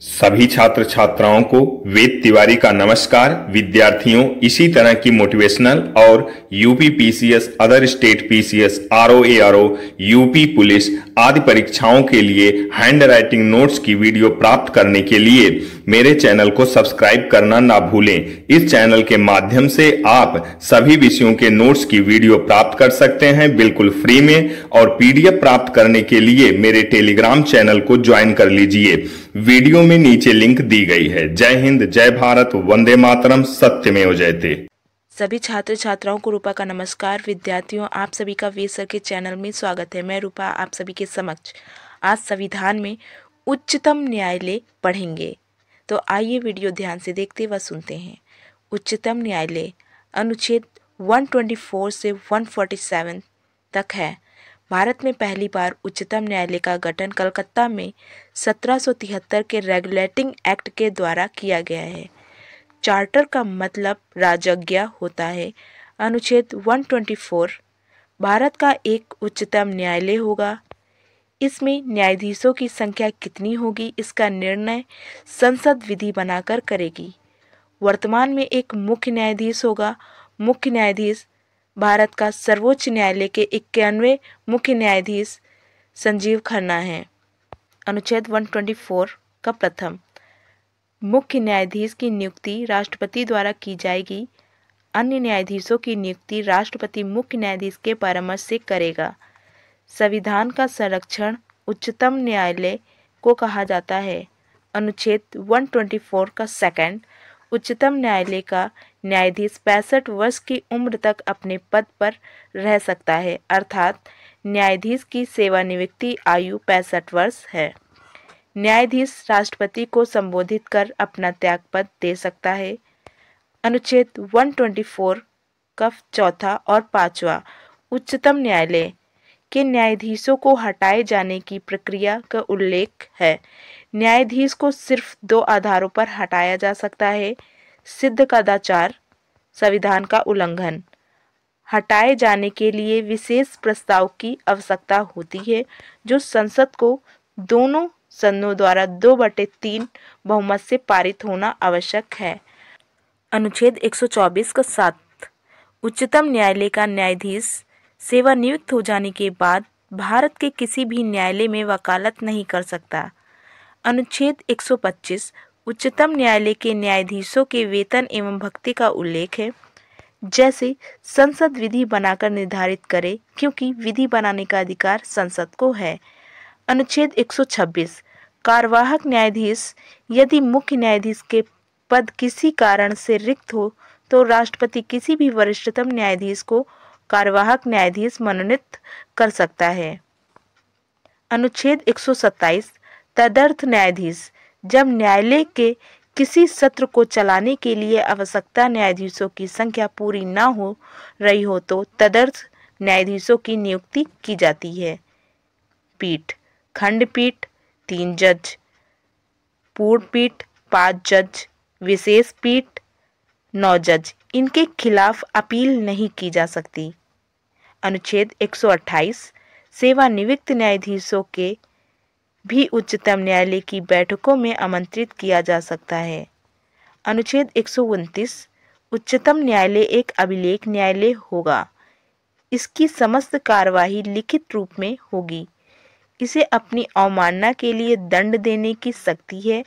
सभी छात्र छात्राओं को वेद तिवारी का नमस्कार। विद्यार्थियों, इसी तरह की मोटिवेशनल और UP PCS, other state PCS, RO ARO, UP police आदि परीक्षाओं के लिए हैंड राइटिंग नोट्स की वीडियो प्राप्त करने के लिए मेरे चैनल को सब्सक्राइब करना ना भूलें। इस चैनल के माध्यम से आप सभी विषयों के नोट्स की वीडियो प्राप्त कर सकते हैं बिल्कुल फ्री में, और पीडीएफ प्राप्त करने के लिए मेरे टेलीग्राम चैनल को ज्वाइन कर लीजिए। वीडियो में नीचे लिंक दी गई है। जय हिंद, जय भारत, वंदे मातरम, सत्यमेव जयते। सभी छात्र छात्राओं को रूपा का नमस्कार। विद्यार्थियों, आप सभी का वेद सर के चैनल में स्वागत है। मैं रूपा आप सभी के समक्ष आज संविधान में उच्चतम न्यायालय पढ़ेंगे। तो आइए वीडियो ध्यान से देखते व सुनते हैं। उच्चतम न्यायालय अनुच्छेद 124 से 147 तक है। भारत में पहली बार उच्चतम न्यायालय का गठन कलकत्ता में 1773 के रेगुलेटिंग एक्ट के द्वारा किया गया है। चार्टर का मतलब राजज्ञा होता है। अनुच्छेद 124 भारत का एक उच्चतम न्यायालय होगा। इसमें न्यायाधीशों की संख्या कितनी होगी इसका निर्णय संसद विधि बनाकर करेगी। वर्तमान में एक मुख्य न्यायाधीश होगा। मुख्य न्यायाधीश भारत का सर्वोच्च न्यायालय के 91वें मुख्य न्यायाधीश संजीव खन्ना हैं। अनुच्छेद 124 का प्रथम, मुख्य न्यायाधीश की नियुक्ति राष्ट्रपति द्वारा की जाएगी। अन्य न्यायाधीशों की नियुक्ति राष्ट्रपति मुख्य न्यायाधीश के परामर्श से करेगा। संविधान का संरक्षण उच्चतम न्यायालय को कहा जाता है। अनुच्छेद 124 का सेकंड, उच्चतम न्यायालय का न्यायाधीश 65 वर्ष की उम्र तक अपने पद पर रह सकता है, अर्थात न्यायाधीश की सेवानिवृत्ति आयु 65 वर्ष है। न्यायाधीश राष्ट्रपति को संबोधित कर अपना त्यागपत्र दे सकता है। अनुच्छेद 124 का चौथा और पांचवा, उच्चतम न्यायालय के न्यायाधीशों को हटाए जाने की प्रक्रिया का उल्लेख है। न्यायाधीश को सिर्फ 2 आधारों पर हटाया जा सकता है: सिद्ध कदाचार, संविधान का उल्लंघन। हटाए जाने के लिए विशेष प्रस्ताव की आवश्यकता होती है, जो संसद को दोनों सदनों द्वारा 2/3 बहुमत से पारित होना आवश्यक है। अनुच्छेद 124 का 7, उच्चतम न्यायालय का न्यायाधीश सेवानिवृत्त हो जाने के बाद भारत के किसी भी न्यायालय में वकालत नहीं कर सकता। अनुच्छेद 125 उच्चतम न्यायालय के न्यायाधीशों के वेतन एवं भत्ते का उल्लेख है। जैसे संसद विधि बनाकर निर्धारित करे, क्योंकि विधि बनाने का अधिकार संसद को है। अनुच्छेद 126 कार्यवाहक न्यायाधीश, यदि मुख्य न्यायाधीश के पद किसी कारण से रिक्त हो तो राष्ट्रपति किसी भी वरिष्ठतम न्यायाधीश को कार्यवाहक न्यायाधीश मनोनीत कर सकता है। अनुच्छेद 127 तदर्थ न्यायाधीश, जब न्यायालय के किसी सत्र को चलाने के लिए आवश्यकता न्यायाधीशों की संख्या पूरी न हो रही हो तो तदर्थ न्यायाधीशों की नियुक्ति की जाती है। पीठ: खंडपीठ 3 जज, पूर्ण पीठ 5 जज, विशेष पीठ 9 जज। इनके खिलाफ अपील नहीं की जा सकती। अनुच्छेद 128 सेवानिवृत्त न्यायाधीशों के भी उच्चतम न्यायालय की बैठकों में आमंत्रित किया जा सकता है। अनुच्छेद 129 उच्चतम न्यायालय एक अभिलेख न्यायालय होगा। इसकी समस्त कार्यवाही लिखित रूप में होगी। इसे अपनी अवमानना के लिए दंड देने की शक्ति है।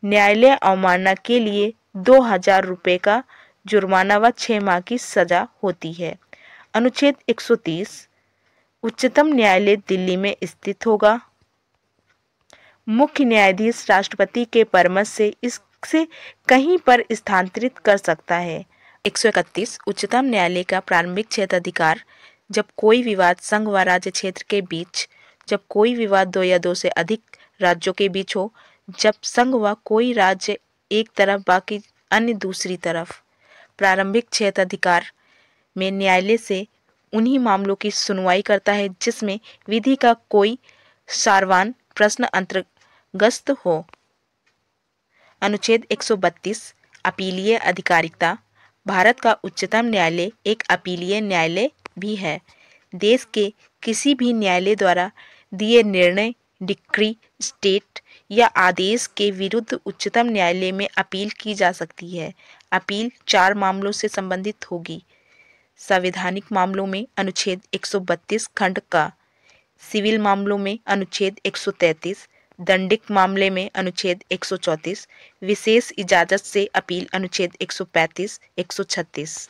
न्यायालय अवमानना के लिए 2000 रुपये का जुर्माना व 6 माह की सजा होती है। अनुच्छेद 130 उच्चतम न्यायालय दिल्ली में स्थित होगा। मुख्य न्यायाधीश राष्ट्रपति के परामर्श से इसे कहीं पर स्थानांतरित कर सकता है। 131 उच्चतम न्यायालय का प्रारंभिक क्षेत्राधिकार, जब कोई विवाद संघ व राज्य क्षेत्र के बीच, जब कोई विवाद 2 या 2 से अधिक राज्यों के बीच हो, जब संघ व कोई राज्य एक तरफ बाकी अन्य दूसरी तरफ। प्रारंभिक क्षेत्राधिकार में न्यायालय से उन्हीं मामलों की सुनवाई करता है जिसमें विधि का कोई सारवान प्रश्न अंतर्गत हो। अनुच्छेद 132 अपीलीय अधिकारिता, भारत का उच्चतम न्यायालय एक अपीलीय न्यायालय भी है। देश के किसी भी न्यायालय द्वारा दिए निर्णय, डिक्री, स्टेट या आदेश के विरुद्ध उच्चतम न्यायालय में अपील की जा सकती है। अपील 4 मामलों से संबंधित होगी। संवैधानिक मामलों में अनुच्छेद 132 खंड का, सिविल मामलों में अनुच्छेद 133, दंडिक मामले में अनुच्छेद 134, विशेष इजाजत से अपील अनुच्छेद 135, 136।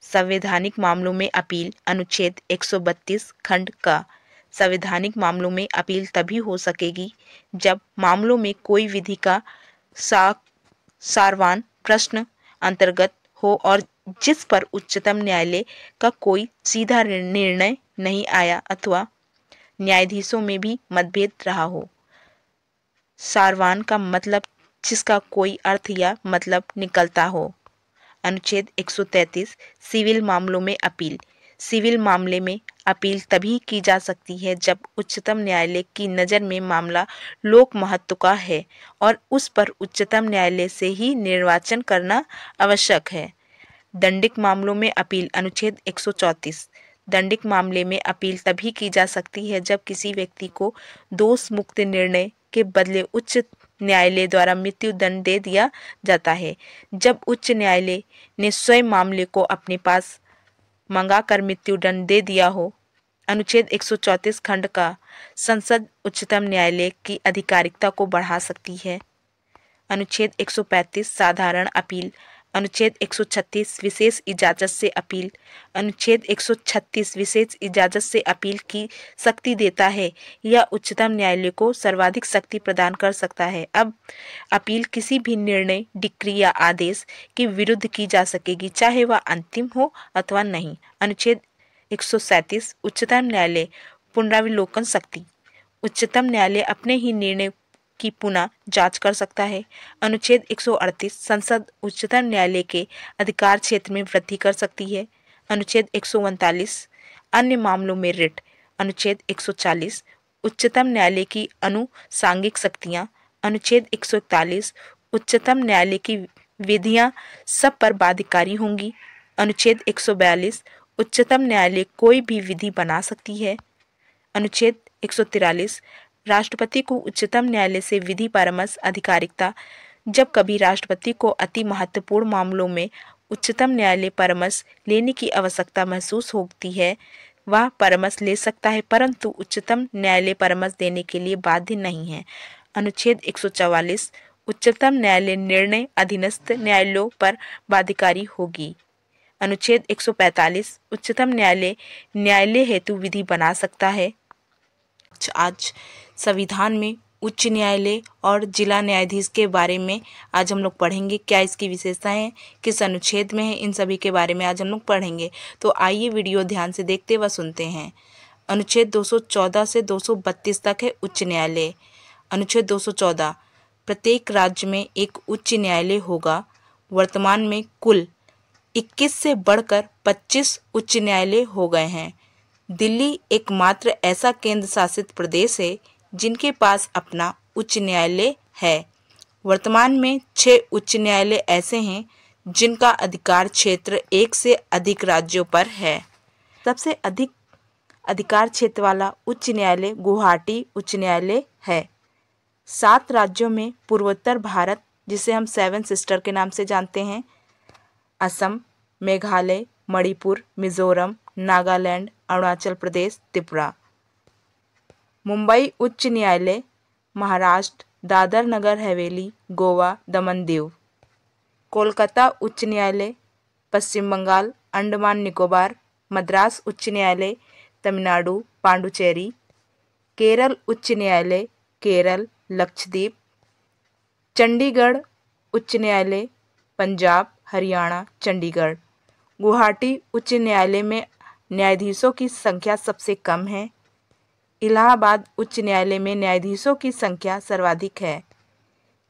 संवैधानिक मामलों में अपील अनुच्छेद 132 खंड का, संवैधानिक मामलों में अपील तभी हो सकेगी जब मामलों में कोई विधि का सारवान प्रश्न अंतर्गत हो और जिस पर उच्चतम न्यायालय का कोई सीधा निर्णय नहीं आया अथवा न्यायाधीशों में भी मतभेद रहा हो। सारवान का मतलब जिसका कोई अर्थ या मतलब निकलता हो। अनुच्छेद 133 सिविल मामलों में अपील। सिविल मामले में अपील तभी की जा सकती है जब उच्चतम न्यायालय की नज़र में मामला लोक महत्व का है और उस पर उच्चतम न्यायालय से ही निर्वाचन करना आवश्यक है। दंडिक मामलों में अपील। अनुच्छेद 134 दंडिक मामले में अपील तभी की जा सकती है जब किसी व्यक्ति को दोष मुक्त निर्णय के बदले उच्च न्यायालय द्वारा मृत्यु दंड दे दिया जाता है, जब उच्च न्यायालय ने स्वयं मामले को अपने पास मंगाकर मृत्यु दंड दे दिया हो। अनुच्छेद 134 खंड का, संसद उच्चतम न्यायालय की अधिकारिकता को बढ़ा सकती है। अनुच्छेद 135 साधारण अपील। अनुच्छेद 136 विशेष इजाजत से अपील। अनुच्छेद 136 विशेष इजाजत से अपील की शक्ति देता है या उच्चतम न्यायालय को सर्वाधिक शक्ति प्रदान कर सकता है। अब अपील किसी भी निर्णय, डिक्री या आदेश के विरुद्ध की जा सकेगी, चाहे वह अंतिम हो अथवा नहीं। अनुच्छेद 137 उच्चतम न्यायालय पुनरावलोकन शक्ति। उच्चतम न्यायालय अपने ही निर्णय की पुनः जांच कर सकता है। अनुच्छेद 138 संसद उच्चतम न्यायालय के अधिकार क्षेत्र में वृद्धि कर सकती है। अनुच्छेद 139 अन्य मामलों में रिट। अनुच्छेद 140 उच्चतम न्यायालय की अनुसांगिक शक्तियां। अनुच्छेद 141 उच्चतम न्यायालय की विधियां सब पर बाध्यकारी होंगी। अनुच्छेद 142 उच्चतम न्यायालय कोई भी विधि बना सकती है। अनुच्छेद 143 राष्ट्रपति को उच्चतम न्यायालय से विधि परामर्श अधिकारिकता। जब कभी राष्ट्रपति को अति महत्वपूर्ण मामलों में उच्चतम न्यायालय परामर्श लेने की आवश्यकता महसूस होती है, वह परामर्श ले सकता है, परंतु उच्चतम न्यायालय परामर्श देने के लिए बाध्य नहीं है। अनुच्छेद 144 उच्चतम न्यायालय निर्णय अधीनस्थ न्यायालयों पर बाध्यकारी होगी। अनुच्छेद 145 उच्चतम न्यायालय न्यायालय हेतु विधि बना सकता है। आज संविधान में उच्च न्यायालय और जिला न्यायाधीश के बारे में आज हम लोग पढ़ेंगे। क्या इसकी विशेषताएं हैं, किस अनुच्छेद में है, इन सभी के बारे में आज हम लोग पढ़ेंगे। तो आइए वीडियो ध्यान से देखते व सुनते हैं। अनुच्छेद 214 से 232 तक है उच्च न्यायालय। अनुच्छेद 214 प्रत्येक राज्य में एक उच्च न्यायालय होगा। वर्तमान में कुल 21 से बढ़कर 25 उच्च न्यायालय हो गए हैं। दिल्ली एकमात्र ऐसा केंद्र शासित प्रदेश है जिनके पास अपना उच्च न्यायालय है। वर्तमान में 6 उच्च न्यायालय ऐसे हैं जिनका अधिकार क्षेत्र 1 से अधिक राज्यों पर है। सबसे अधिक अधिकार क्षेत्र वाला उच्च न्यायालय गुवाहाटी उच्च न्यायालय है। 7 राज्यों में पूर्वोत्तर भारत, जिसे हम 7 सिस्टर के नाम से जानते हैं, असम, मेघालय, मणिपुर, मिजोरम, नागालैंड, अरुणाचल प्रदेश, त्रिपुरा। मुंबई उच्च न्यायालय महाराष्ट्र, दादर नगर हवेली, गोवा, दमन दीव। कोलकाता उच्च न्यायालय पश्चिम बंगाल, अंडमान निकोबार। मद्रास उच्च न्यायालय तमिलनाडु, पांडुचेरी। केरल उच्च न्यायालय केरल, लक्षद्वीप। चंडीगढ़ उच्च न्यायालय पंजाब, हरियाणा, चंडीगढ़। गुवाहाटी उच्च न्यायालय में न्यायाधीशों की संख्या सबसे कम है। इलाहाबाद उच्च न्यायालय में न्यायाधीशों की संख्या सर्वाधिक है।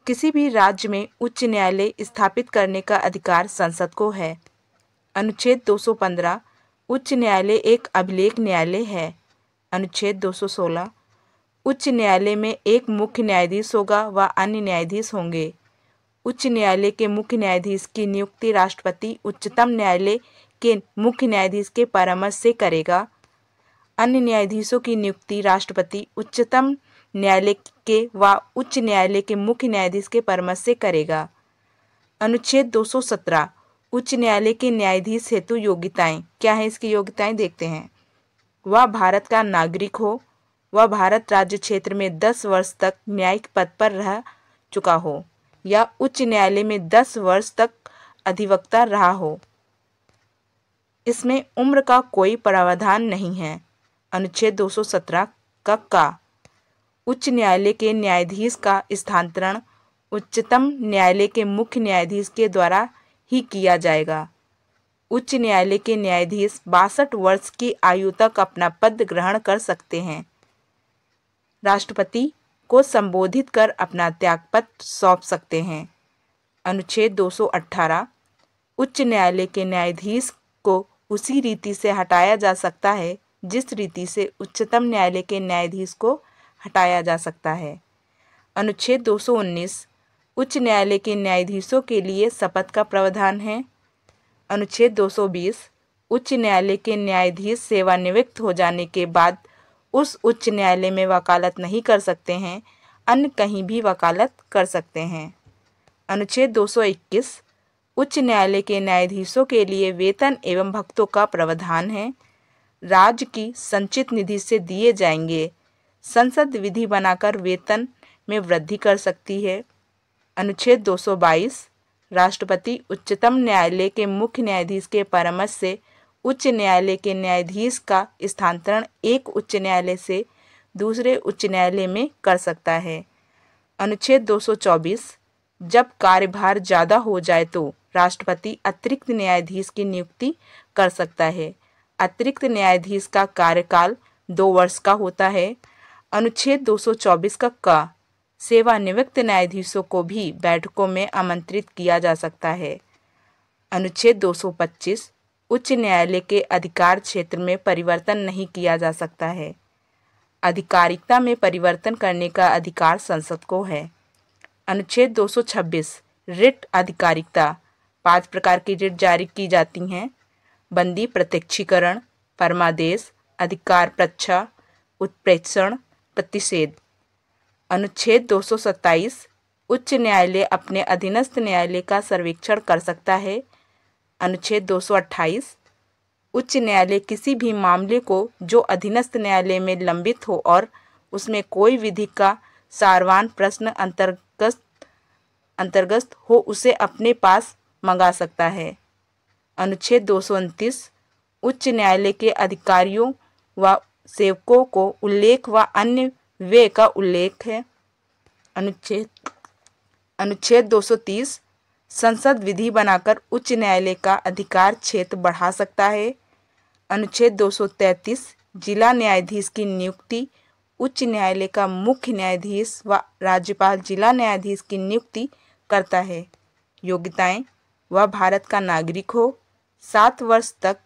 किसी भी राज्य में उच्च न्यायालय स्थापित करने का अधिकार संसद को है। अनुच्छेद 215 उच्च न्यायालय एक अभिलेख न्यायालय है। अनुच्छेद 216 उच्च न्यायालय में एक मुख्य न्यायाधीश होगा व अन्य न्यायाधीश होंगे। उच्च न्यायालय के मुख्य न्यायाधीश की नियुक्ति राष्ट्रपति उच्चतम न्यायालय के मुख्य न्यायाधीश के परामर्श से करेगा। अन्य न्यायाधीशों की नियुक्ति राष्ट्रपति उच्चतम न्यायालय के व उच्च न्यायालय के मुख्य न्यायाधीश के परामर्श से करेगा। अनुच्छेद 217 उच्च न्यायालय के न्यायाधीश हेतु योग्यताएं। क्या है इसकी योग्यताएं देखते हैं। वह भारत का नागरिक हो, वह भारत राज्य क्षेत्र में 10 वर्ष तक न्यायिक पद पर रह चुका हो या उच्च न्यायालय में 10 वर्ष तक अधिवक्ता रहा हो। इसमें उम्र का कोई प्रावधान नहीं है। अनुच्छेद 217 का उच्च न्यायालय के न्यायाधीश का स्थानांतरण उच्चतम न्यायालय के मुख्य न्यायाधीश के द्वारा ही किया जाएगा। उच्च न्यायालय के न्यायाधीश 62 वर्ष की आयु तक अपना पद ग्रहण कर सकते हैं। राष्ट्रपति को संबोधित कर अपना त्यागपत्र सौंप सकते हैं। अनुच्छेद 218 उच्च न्यायालय के न्यायाधीश को उसी रीति से हटाया जा सकता है जिस रीति से उच्चतम न्यायालय के न्यायाधीश को हटाया जा सकता है। अनुच्छेद 219 उच्च न्यायालय के न्यायाधीशों के लिए शपथ का प्रावधान है। अनुच्छेद 220 उच्च न्यायालय के न्यायाधीश सेवानिवृत्त हो जाने के बाद उस उच्च न्यायालय में वकालत नहीं कर सकते हैं, अन्य कहीं भी वकालत कर सकते हैं। अनुच्छेद 221 उच्च न्यायालय के न्यायाधीशों के लिए वेतन एवं भत्तों का प्रावधान है। राज्य की संचित निधि से दिए जाएंगे। संसद विधि बनाकर वेतन में वृद्धि कर सकती है। अनुच्छेद 222 राष्ट्रपति उच्चतम न्यायालय के मुख्य न्यायाधीश के परामर्श से उच्च न्यायालय के न्यायाधीश का स्थानांतरण एक उच्च न्यायालय से दूसरे उच्च न्यायालय में कर सकता है। अनुच्छेद 224 जब कार्यभार ज़्यादा हो जाए तो राष्ट्रपति अतिरिक्त न्यायाधीश की नियुक्ति कर सकता है। अतिरिक्त न्यायाधीश का कार्यकाल 2 वर्ष का होता है। अनुच्छेद 224 का सेवानिवृत्त न्यायाधीशों को भी बैठकों में आमंत्रित किया जा सकता है। अनुच्छेद 225 उच्च न्यायालय के अधिकार क्षेत्र में परिवर्तन नहीं किया जा सकता है। आधिकारिकता में परिवर्तन करने का अधिकार संसद को है। अनुच्छेद 226 रिट आधिकारिकता 5 प्रकार की रिट जारी की जाती हैं। बंदी प्रत्यक्षीकरण, परमादेश, अधिकार प्रच्छा, उत्प्रेषण, प्रतिषेध। अनुच्छेद 227 उच्च न्यायालय अपने अधीनस्थ न्यायालय का सर्वेक्षण कर सकता है। अनुच्छेद 228 उच्च न्यायालय किसी भी मामले को जो अधीनस्थ न्यायालय में लंबित हो और उसमें कोई विधि का सारवान प्रश्न अंतर्गत हो उसे अपने पास मंगा सकता है। अनुच्छेद 229 उच्च न्यायालय के अधिकारियों व सेवकों को उल्लेख व अन्य व्यय का उल्लेख है। अनुच्छेद 230 संसद विधि बनाकर उच्च न्यायालय का अधिकार क्षेत्र बढ़ा सकता है। अनुच्छेद 233 जिला न्यायाधीश की नियुक्ति उच्च न्यायालय का मुख्य न्यायाधीश व राज्यपाल जिला न्यायाधीश की नियुक्ति करता है। योग्यताएं वह भारत का नागरिक हो, 7 वर्ष तक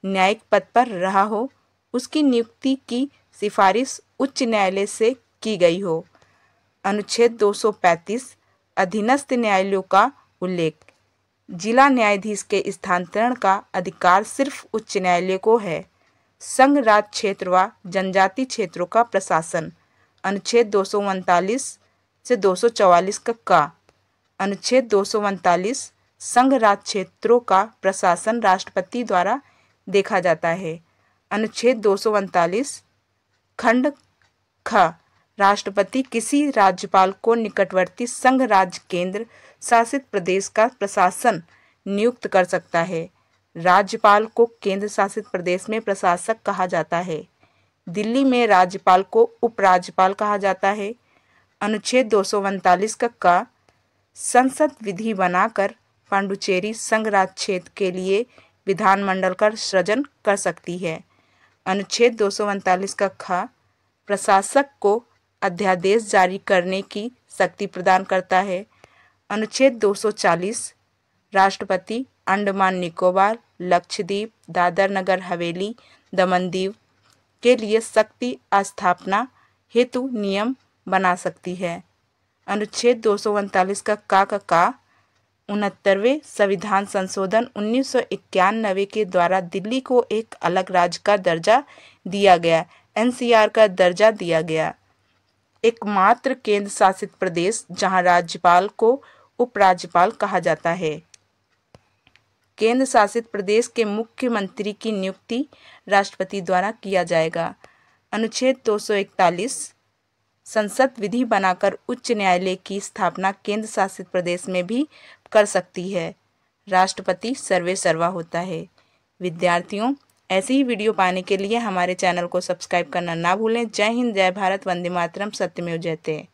न्यायिक पद पर रहा हो, उसकी नियुक्ति की सिफारिश उच्च न्यायालय से की गई हो। अनुच्छेद 235 अधीनस्थ न्यायालयों का उल्लेख। जिला न्यायाधीश के स्थानांतरण का अधिकार सिर्फ उच्च न्यायालय को है। संघ राज्य क्षेत्र व जनजाति क्षेत्रों का प्रशासन। अनुच्छेद 239 से 244 का अनुच्छेद 239 संघ राज्य क्षेत्रों का प्रशासन राष्ट्रपति द्वारा देखा जाता है। अनुच्छेद 239 खंड ख राष्ट्रपति किसी राज्यपाल को निकटवर्ती संघ राज्य केंद्र शासित प्रदेश का प्रशासन नियुक्त कर सकता है। राज्यपाल को केंद्र शासित प्रदेश में प्रशासक कहा जाता है। दिल्ली में राज्यपाल को उपराज्यपाल कहा जाता है। अनुच्छेद 239 का संसद विधि बनाकर पांडुचेरी संघ राज्य क्षेत्र के लिए विधानमंडल का सृजन कर सकती है। अनुच्छेद 239 का ख प्रशासक को अध्यादेश जारी करने की शक्ति प्रदान करता है। अनुच्छेद 240 राष्ट्रपति अंडमान निकोबार, लक्षद्वीप, दादर नगर हवेली, दमन दीव के लिए शक्ति स्थापना हेतु नियम बना सकती है। अनुच्छेद 239 का 69वें संविधान संशोधन 1991 के द्वारा दिल्ली को एक अलग राज्य का दर्जा दिया गया, एनसीआर का दर्जा दिया गया। एकमात्र केंद्र शासित प्रदेश जहां राज्यपाल को उपराज्यपाल कहा जाता है। केंद्र शासित प्रदेश के मुख्यमंत्री की नियुक्ति राष्ट्रपति द्वारा किया जाएगा। अनुच्छेद 241 संसद विधि बनाकर उच्च न्यायालय की स्थापना केंद्र शासित प्रदेश में भी कर सकती है। राष्ट्रपति सर्वे सर्वा होता है। विद्यार्थियों, ऐसी ही वीडियो पाने के लिए हमारे चैनल को सब्सक्राइब करना ना भूलें। जय हिंद, जय भारत, वंदे मातरम, सत्यमेव जयते।